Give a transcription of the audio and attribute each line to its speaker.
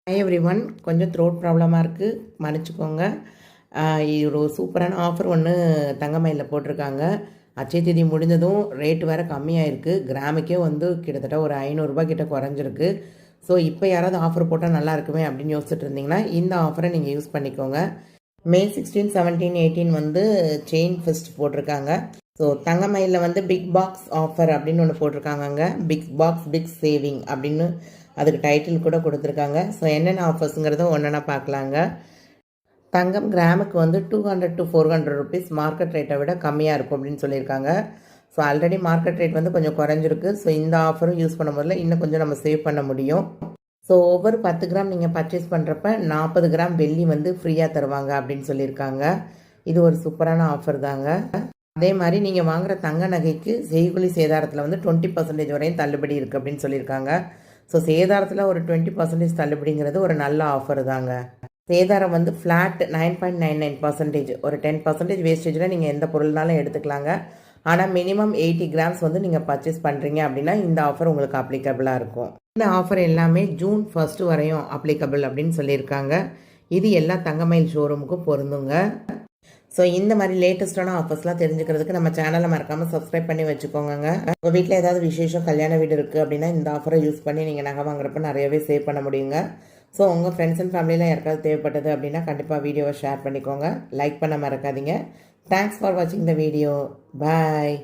Speaker 1: Hi every one, கொஞ்சம் throat ப்ராப்ளமாக இருக்குது, மன்னிச்சுக்கோங்க. இது ஒரு சூப்பரான ஆஃபர் ஒன்று தங்கமயிலில் போட்டிருக்காங்க. அட்சய தேதி முடிஞ்சதும் ரேட் வேறு கம்மியாக இருக்குது. கிராமுக்கே கிட்டத்தட்ட ஒரு 500 கிட்ட குறைஞ்சிருக்கு. ஸோ இப்போ யாராவது ஆஃபர் போட்டால் நல்லா இருக்குமே அப்படின்னு யோசிச்சுட்டு இருந்தீங்கன்னா இந்த ஆஃபரை நீங்கள் யூஸ் பண்ணிக்கோங்க. மே 16, 17, 18 செயின் ஃபெஸ்ட் போட்டிருக்காங்க. ஸோ தங்கமயிலில் பிக் பாக்ஸ் ஆஃபர் அப்படின்னு ஒன்று போட்டிருக்காங்கங்க. பிக் பாக்ஸ் பிக் சேவிங் அப்படின்னு அதுக்கு டைட்டில் கூட கொடுத்துருக்காங்க. ஸோ என்னென்ன ஆஃபர்ஸுங்கிறத ஒன்றா பார்க்கலாங்க. தங்கம் கிராமுக்கு 200 to 400 ருபீஸ் மார்க்கெட் ரேட்டை விட கம்மியாக இருக்கும் அப்படின்னு சொல்லியிருக்காங்க. ஸோ ஆல்ரெடி மார்க்கெட் ரேட் கொஞ்சம் குறைஞ்சிருக்கு. ஸோ இந்த ஆஃபரும் யூஸ் பண்ணும் போதில் இன்னும் கொஞ்சம் நம்ம சேவ் பண்ண முடியும். ஸோ ஒவ்வொரு 10 கிராம் நீங்கள் பர்ச்சேஸ் பண்ணுறப்ப 40 கிராம் வெள்ளி ஃப்ரீயாக தருவாங்க அப்படின்னு சொல்லியிருக்காங்க. இது ஒரு சூப்பரான ஆஃபர் தாங்க. அதே மாதிரி நீங்கள் வாங்குகிற தங்க நகைக்கு செய்கூலி சேதாரத்தில் 20% வரையும் தள்ளுபடி இருக்குது அப்படின்னு சொல்லியிருக்காங்க. ஸோ சேதாரத்தில் ஒரு 20% தள்ளுபடிங்கிறது ஒரு நல்ல ஆஃபர் தாங்க. சேதாரம் ஃப்ளாட் 9.99%. ஒரு 10% வேஸ்டேஜில் நீங்கள் எந்த பொருள்னாலும் எடுத்துக்கலாங்க. ஆனால் மினிமம் 80 கிராம்ஸ் நீங்கள் பர்ச்சேஸ் பண்ணுறீங்க அப்படின்னா இந்த ஆஃபர் உங்களுக்கு அப்ளிகபிளாக இருக்கும். இந்த ஆஃபர் எல்லாமே ஜூன் 1 வரையும் அப்ளிகபிள் அப்படின்னு சொல்லியிருக்காங்க. இது எல்லா தங்கமயில் ஷோரூமுக்கும் பொருந்துங்க. ஸோ இந்த மாதிரி லேட்டஸ்ட்டான ஆஃபர்ஸ்லாம் தெரிஞ்சுக்கிறதுக்கு நம்ம சேனலை மறக்காமல் சப்ஸ்கிரைப் பண்ணி வச்சுக்கோங்க. உங்கள் வீட்டில் ஏதாவது விசேஷம் கல்யாண வீடு இருக்குது அப்படின்னா இந்த ஆஃபரை யூஸ் பண்ணி நீங்கள் நகை வாங்குறப்ப நிறையவே சேவ் பண்ண முடியுங்க. ஸோ உங்கள் ஃப்ரெண்ட்ஸ் அண்ட் ஃபேமிலியில் யாருக்காவது தேவைப்பட்டது அப்படின்னா கண்டிப்பாக வீடியோவை ஷேர் பண்ணிக்கோங்க. லைக் பண்ண மறக்காதீங்க. தேங்க்ஸ் ஃபார் வாட்சிங் த வீடியோ. பாய்.